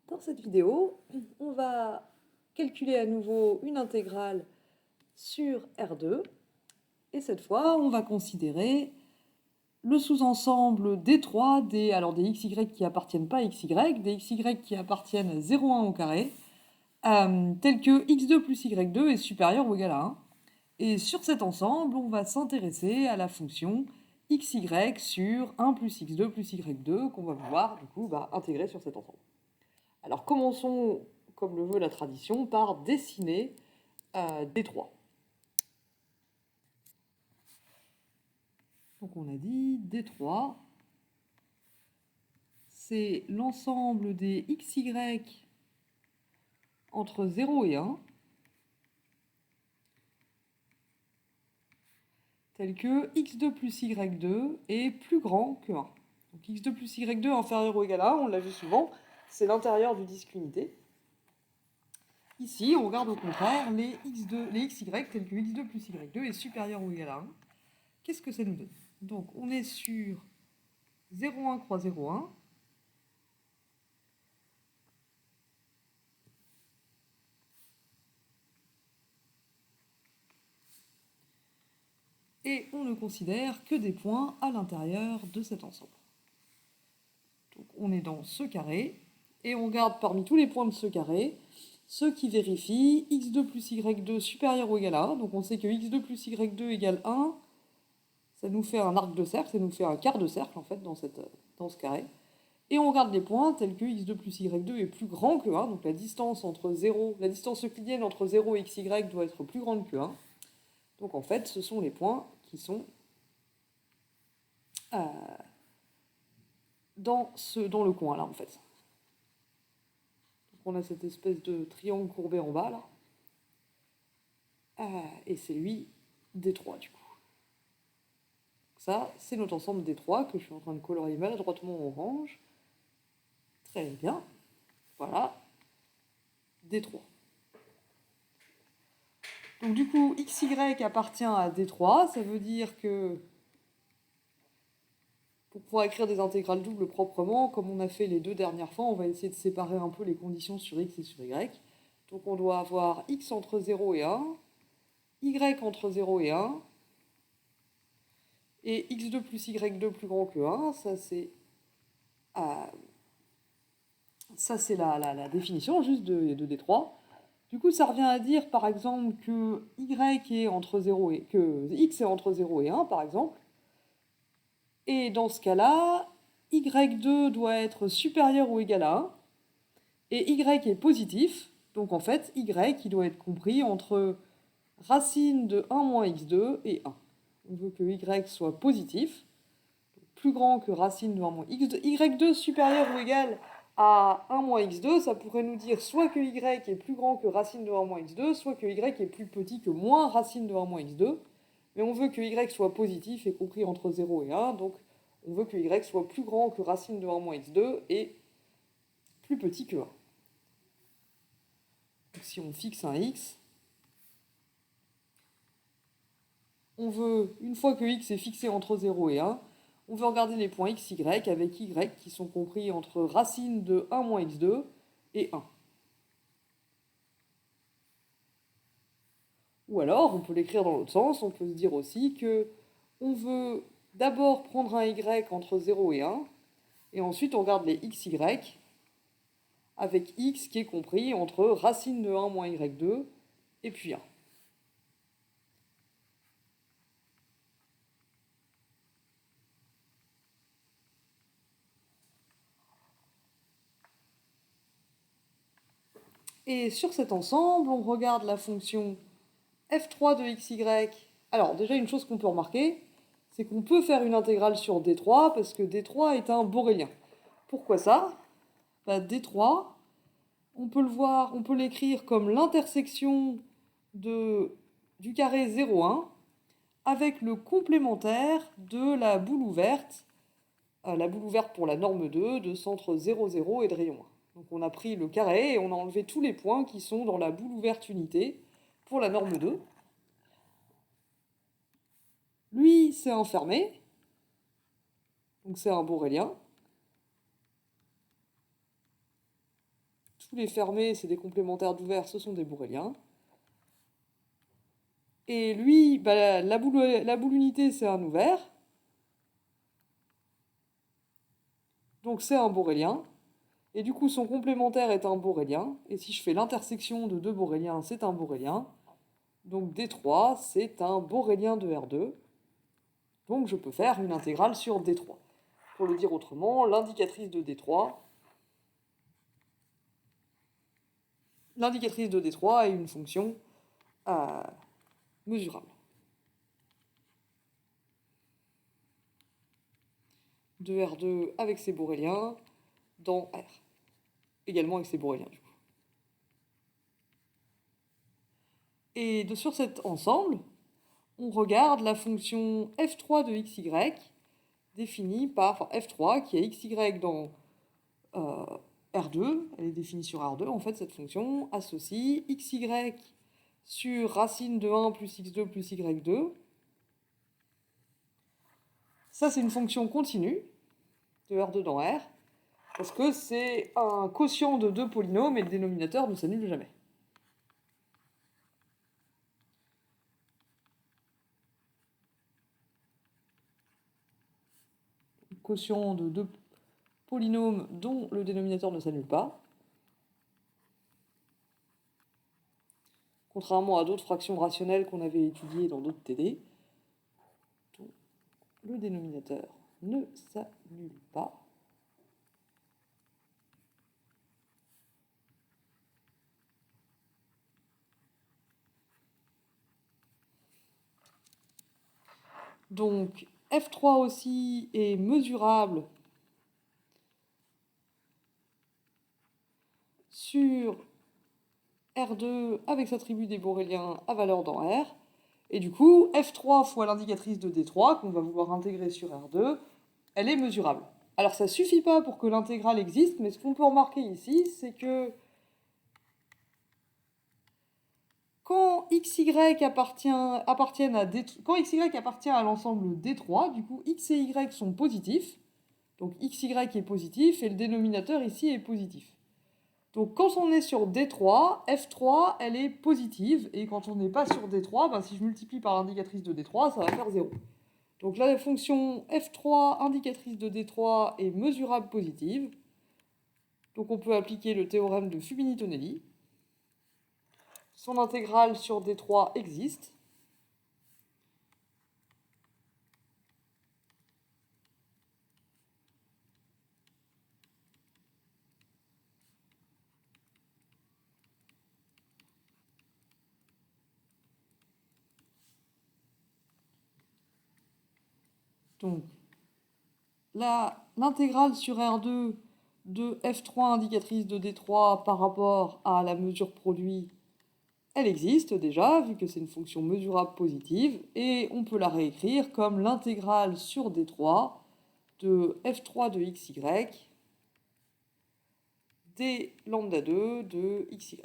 Dans cette vidéo, on va calculer à nouveau une intégrale sur R2. Et cette fois, on va considérer le sous-ensemble des trois, des xy qui appartiennent pas à xy, des xy qui appartiennent à 0,1 au carré, tels que x2 plus y2 est supérieur ou égal à 1. Et sur cet ensemble, on va s'intéresser à la fonction xy sur 1 plus x2 plus y2 qu'on va pouvoir du coup intégrer sur cet ensemble. Alors commençons, comme le veut la tradition, par dessiner D3. Donc on a dit D3, c'est l'ensemble des xy entre 0 et 1, tel que x2 plus y2 est plus grand que 1. Donc x2 plus y2 inférieur ou égal à 1, on l'a vu souvent, c'est l'intérieur du disque unité. Ici, on regarde au contraire les xy tels que x2 plus y2 est supérieur ou égal à 1. Qu'est-ce que ça nous donne? Donc on est sur 0,1 croix 0,1. Et on ne considère que des points à l'intérieur de cet ensemble. Donc on est dans ce carré, et on regarde parmi tous les points de ce carré, ceux qui vérifient x2 plus y2 supérieur ou égal à 1. Donc on sait que x2 plus y2 égale 1, ça nous fait un arc de cercle, ça nous fait un quart de cercle en fait dans ce carré. Et on regarde les points tels que x2 plus y2 est plus grand que 1, donc la distance euclidienne entre 0 et xy doit être plus grande que 1. Donc en fait, ce sont les points qui sont dans le coin là en fait. Donc on a cette espèce de triangle courbé en bas là. Et c'est lui D3 du coup. Ça, c'est notre ensemble D3 que je suis en train de colorier maladroitement en orange. Très bien. Voilà. D3. Donc du coup, xy appartient à D3, ça veut dire que pour pouvoir écrire des intégrales doubles proprement, comme on a fait les deux dernières fois, on va essayer de séparer un peu les conditions sur x et sur y. Donc on doit avoir x entre 0 et 1, y entre 0 et 1, et x2 plus y2 plus grand que 1, ça c'est la définition juste de D3. Du coup, ça revient à dire, par exemple, que y est entre 0 et que x est entre 0 et 1, par exemple. Et dans ce cas-là, y2 doit être supérieur ou égal à 1, et y est positif, donc en fait, y il doit être compris entre racine de 1 moins x2 et 1. On veut que y soit positif, plus grand que racine de 1 moins x2. y2 supérieur ou égal à 1 moins x2, ça pourrait nous dire soit que y est plus grand que racine de 1 moins x2, soit que y est plus petit que moins racine de 1 moins x2. Mais on veut que y soit positif et compris entre 0 et 1, donc on veut que y soit plus grand que racine de 1 moins x2 et plus petit que 1. Donc si on fixe un x, on veut, une fois que x est fixé entre 0 et 1, on veut regarder les points x, y avec y qui sont compris entre racine de 1 moins x2 et 1. Ou alors, on peut l'écrire dans l'autre sens, on peut se dire aussi que on veut d'abord prendre un y entre 0 et 1, et ensuite on regarde les xy avec x qui est compris entre racine de 1 moins y2 et puis 1. Et sur cet ensemble, on regarde la fonction f3 de xy. Alors déjà, une chose qu'on peut remarquer, c'est qu'on peut faire une intégrale sur D3 parce que D3 est un borélien. Pourquoi ça? D3, on peut le voir, on peut l'écrire comme l'intersection du carré 0,1 avec le complémentaire de la boule ouverte pour la norme 2 de centre 0, 0 et de rayon 1. Donc on a pris le carré et on a enlevé tous les points qui sont dans la boule ouverte unité pour la norme 2. Lui, c'est enfermé, donc c'est un borélien. tous les fermés, c'est des complémentaires d'ouvert, ce sont des borréliens. Et lui, bah, la boule unité, c'est un ouvert. Donc c'est un borélien. Et du coup, son complémentaire est un borélien. Et si je fais l'intersection de deux boréliens, c'est un borélien. Donc D3, c'est un borélien de R2. Donc je peux faire une intégrale sur D3. Pour le dire autrement, l'indicatrice de D3 est une fonction mesurable. De R2 avec ses borréliens dans R. Également avec ses borréliens, du coup. Et sur cet ensemble, on regarde la fonction f3 de xy définie par f3 qui est xy dans R2, elle est définie sur R2. En fait, cette fonction associe xy sur racine de 1 plus x2 plus y2. Ça, c'est une fonction continue de R2 dans R, parce que c'est un quotient de deux polynômes et le dénominateur ne s'annule jamais. Quotient de deux polynômes dont le dénominateur ne s'annule pas. Contrairement à d'autres fractions rationnelles qu'on avait étudiées dans d'autres TD, dont le dénominateur ne s'annule pas. Donc F3 aussi est mesurable sur R2 avec sa tribu des borréliens à valeur dans R. Et du coup, F3 fois l'indicatrice de D3, qu'on va vouloir intégrer sur R2, elle est mesurable. Alors ça suffit pas pour que l'intégrale existe, mais ce qu'on peut remarquer ici, c'est que quand xy appartient à l'ensemble D3, du coup x et y sont positifs. Donc xy est positif et le dénominateur ici est positif. Donc quand on est sur D3, F3 elle est positive, et quand on n'est pas sur D3, ben, si je multiplie par l'indicatrice de D3, ça va faire 0. Donc là, la fonction F3 indicatrice de D3 est mesurable positive. Donc on peut appliquer le théorème de Fubini-Tonelli. Son intégrale sur D3 existe. Donc l'intégrale sur R2 de F3 indicatrice de D3 par rapport à la mesure produit, elle existe déjà, vu que c'est une fonction mesurable positive, et on peut la réécrire comme l'intégrale sur D3 de F3 de xy d lambda 2 de xy.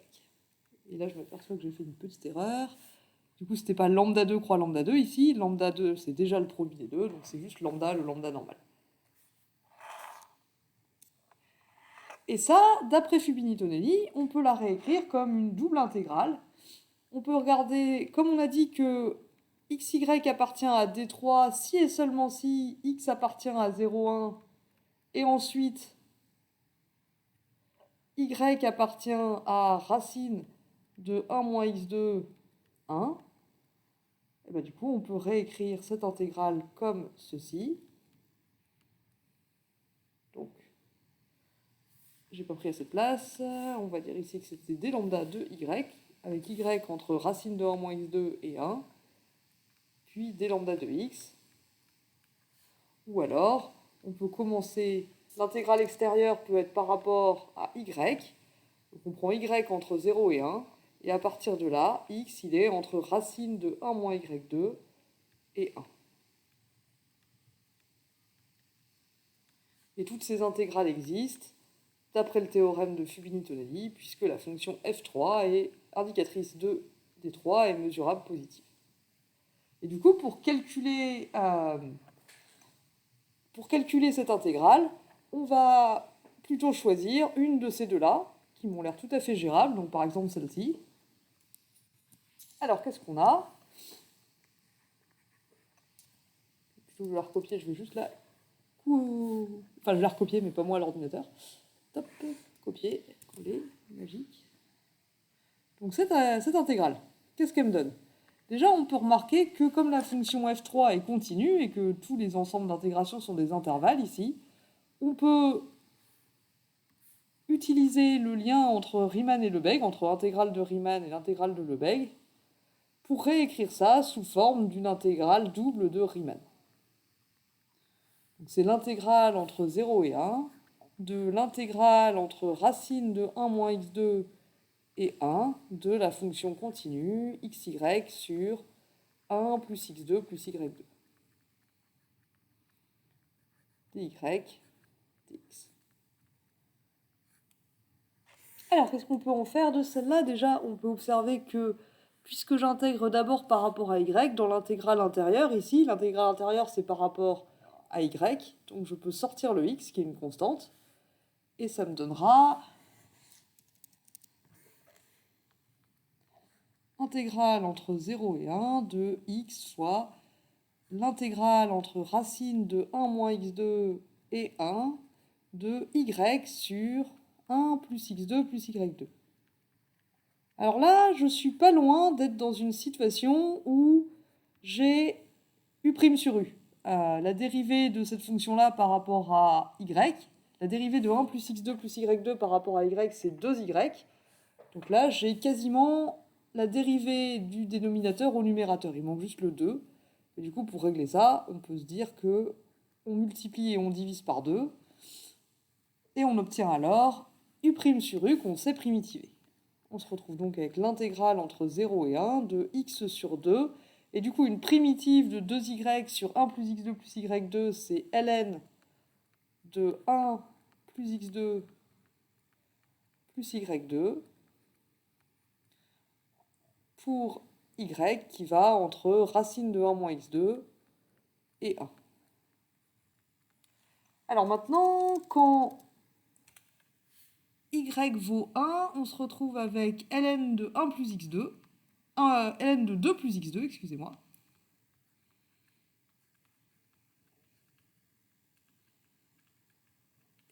Et là, je m'aperçois que j'ai fait une petite erreur. Du coup, c'était pas lambda 2 croix lambda 2 ici. Lambda 2, c'est déjà le produit des deux, donc c'est juste lambda, le lambda normal. Et ça, d'après Fubini-Tonelli, on peut la réécrire comme une double intégrale. On peut regarder, comme on a dit que xy appartient à D3 si et seulement si x appartient à 0,1, et ensuite y appartient à racine de 1 moins x2, 1. Et ben, du coup, on peut réécrire cette intégrale comme ceci. Donc, j'ai pas pris assez de place. On va dire ici que c'était d lambda de y, avec y entre racine de 1 moins x2 et 1, puis d lambda de x. Ou alors, on peut commencer, l'intégrale extérieure peut être par rapport à y. Donc on prend y entre 0 et 1, et à partir de là, x il est entre racine de 1 moins y2 et 1. Et toutes ces intégrales existent d'après le théorème de Fubini-Tonelli, puisque la fonction f3 est indicatrice de d3 et mesurable positive. Et du coup, pour calculer cette intégrale, on va plutôt choisir une de ces deux-là, qui m'ont l'air tout à fait gérables, donc par exemple celle-ci. Alors, qu'est-ce qu'on a? Plutôt que de la recopier, je vais juste la... Enfin, je vais la recopier, mais pas moi à l'ordinateur. Top, copier, coller, magique. Donc cette intégrale, qu'est-ce qu'elle me donne? Déjà, on peut remarquer que comme la fonction f3 est continue et que tous les ensembles d'intégration sont des intervalles ici, on peut utiliser le lien entre Riemann et Lebesgue, entre l'intégrale de Riemann et l'intégrale de Lebesgue, pour réécrire ça sous forme d'une intégrale double de Riemann. C'est l'intégrale entre 0 et 1, de l'intégrale entre racine de 1 moins x2 et 1 de la fonction continue xy sur 1 plus x2 plus y2. dy, dx. Alors, qu'est-ce qu'on peut en faire de celle-là? Déjà, on peut observer que, puisque j'intègre d'abord par rapport à y, dans l'intégrale intérieure, ici, l'intégrale intérieure, c'est par rapport à y, donc je peux sortir le x, qui est une constante, et ça me donnera intégrale entre 0 et 1 de x fois l'intégrale entre racine de 1 moins x2 et 1 de y sur 1 plus x2 plus y2. Alors là, je suis pas loin d'être dans une situation où j'ai u' sur u. La dérivée de cette fonction-là par rapport à y, la dérivée de 1 plus x2 plus y2 par rapport à y, c'est 2y. Donc là, j'ai quasiment la dérivée du dénominateur au numérateur. Il manque juste le 2. Et du coup, pour régler ça, on peut se dire que on multiplie et on divise par 2. Et on obtient alors u' sur u qu'on sait primitiver. On se retrouve donc avec l'intégrale entre 0 et 1 de x sur 2. Et du coup, une primitive de 2y sur 1 plus x2 plus y2, c'est ln de 1 plus x2 plus y2 pour y qui va entre racine de 1 moins x2 et 1. Alors maintenant, quand y vaut 1, on se retrouve avec ln de 1 plus x2, ln de 2 plus x2, excusez-moi.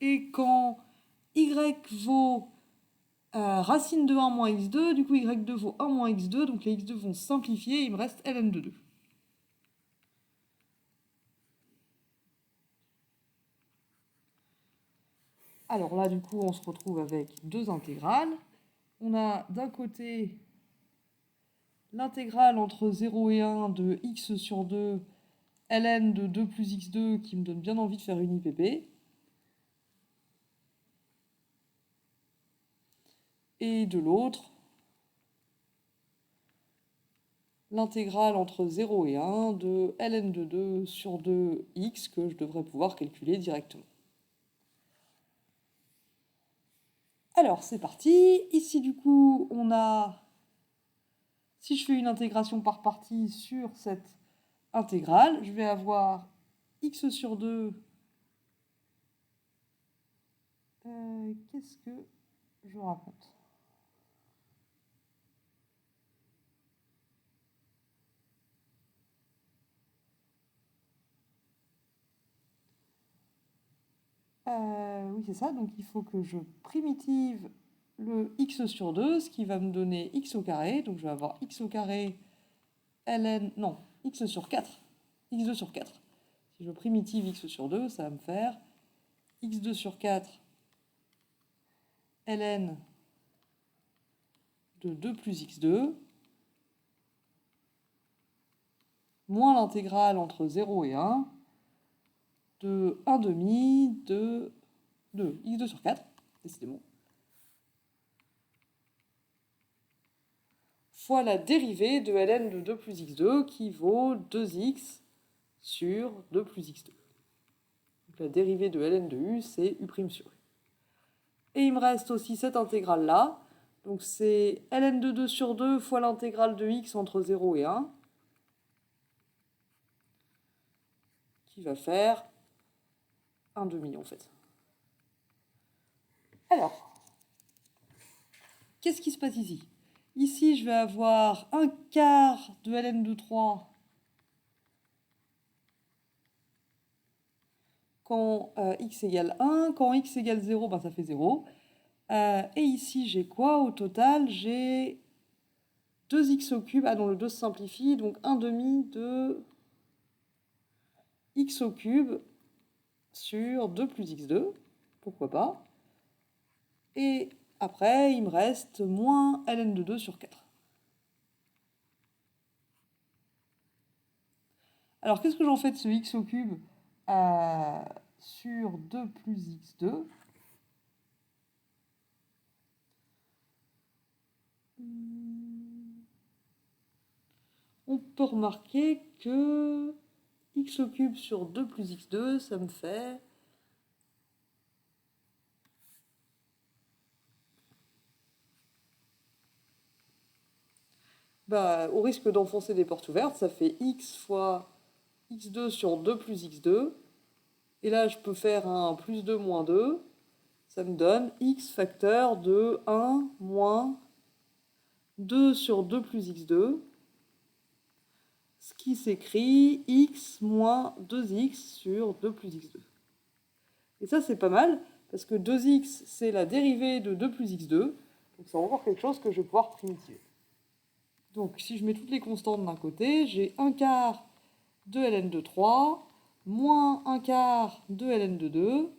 Et quand y vaut racine de 1 moins x2, du coup y2 vaut 1 moins x2, donc les x2 vont se simplifier, il me reste ln de 2. Alors là, du coup, on se retrouve avec deux intégrales. On a d'un côté l'intégrale entre 0 et 1 de x sur 2, ln de 2 plus x2, qui me donne bien envie de faire une IPP. Et de l'autre, l'intégrale entre 0 et 1 de ln de 2 sur 2x, que je devrais pouvoir calculer directement. Alors, c'est parti. Ici, du coup, on a... Si je fais une intégration par partie sur cette intégrale, je vais avoir x sur 2. Qu'est-ce que je raconte? Oui, c'est ça. Donc, il faut que je primitive le x sur 2, ce qui va me donner x au carré. Donc, je vais avoir x au carré ln... Non, x sur 4. x2 sur 4. Si je primitive x sur 2, ça va me faire x2 sur 4 ln de 2 plus x2 moins l'intégrale entre 0 et 1 de 1 demi de x2 sur 4, décidément, fois la dérivée de ln de 2 plus x2 qui vaut 2x sur 2 plus x2. Donc la dérivée de ln de u, c'est u' sur u. Et il me reste aussi cette intégrale-là. Donc c'est ln de 2 sur 2 fois l'intégrale de x entre 0 et 1, qui va faire 1 demi en fait. Alors, qu'est-ce qui se passe ici? Ici, je vais avoir un quart de ln de 3 quand x égale 1. Quand x égale 0, ben, ça fait 0. Et ici, j'ai quoi au total? J'ai 2x au cube. Ah non, le 2 se simplifie. Donc 1 demi de x au cube sur 2 plus x2. Pourquoi pas? Et après, il me reste moins ln de 2 sur 4. Alors, qu'est-ce que j'en fais de ce x au cube sur 2 plus x2? On peut remarquer que x au cube sur 2 plus x2, ça me fait... Bah, au risque d'enfoncer des portes ouvertes, ça fait x fois x2 sur 2 plus x2. Et là, je peux faire un plus 2 moins 2. Ça me donne x facteur de 1 moins 2 sur 2 plus x2. Ce qui s'écrit x moins 2x sur 2 plus x2. Et ça, c'est pas mal, parce que 2x, c'est la dérivée de 2 plus x2. Donc c'est encore quelque chose que je vais pouvoir primitiver. Donc si je mets toutes les constantes d'un côté, j'ai 1 quart de ln de 3, moins 1 quart de ln de 2,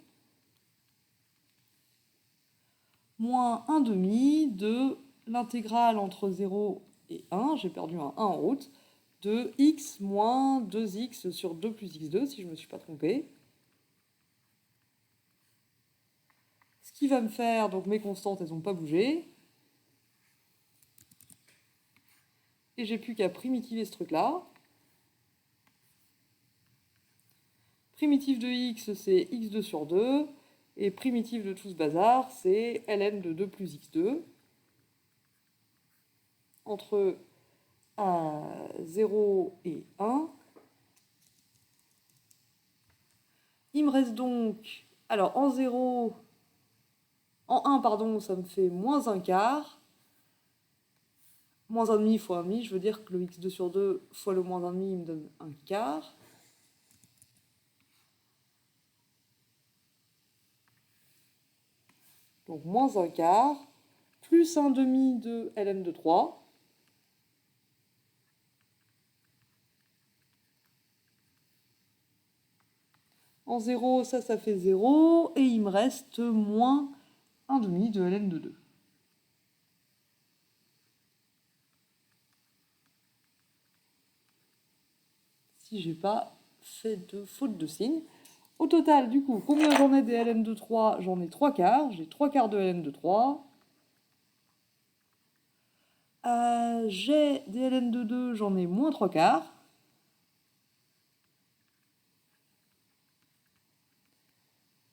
moins 1 demi de l'intégrale entre 0 et 1, j'ai perdu un 1 en route, de x moins 2x sur 2 plus x2, si je ne me suis pas trompé. Ce qui va me faire, donc mes constantes, elles n'ont pas bougé. Et j'ai plus qu'à primitiver ce truc-là. Primitif de x, c'est x2 sur 2. Et primitif de tout ce bazar, c'est ln de 2 plus x2. Entre 0 et 1. Il me reste donc... Alors, en 0... En 1, pardon, ça me fait moins 1 quart. Moins 1 demi fois 1 demi, je veux dire que le x2 sur 2 fois le moins 1 demi, il me donne 1 quart. Donc moins 1 quart, plus 1 demi de ln de 3. En 0, ça fait 0. Et il me reste moins 1 demi de ln de 2. Si j'ai pas fait de faute de signe. Au total, du coup, combien j'en ai des ln de 3? J'en ai 3 quarts. J'ai 3 quarts de ln de 3. J'ai des ln de 2, j'en ai moins 3 quarts.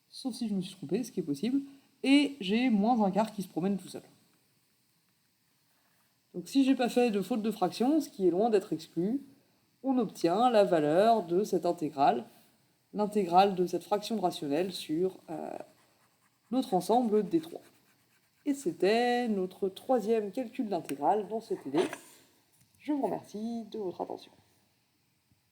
Sauf si je me suis trompé, ce qui est possible. Et j'ai moins 1 quart qui se promène tout seul. Donc si j'ai pas fait de faute de fraction, ce qui est loin d'être exclu, on obtient la valeur de cette intégrale, l'intégrale de cette fraction rationnelle sur notre ensemble des 3. Et c'était notre troisième calcul d'intégrale dans cette idée. Je vous remercie de votre attention.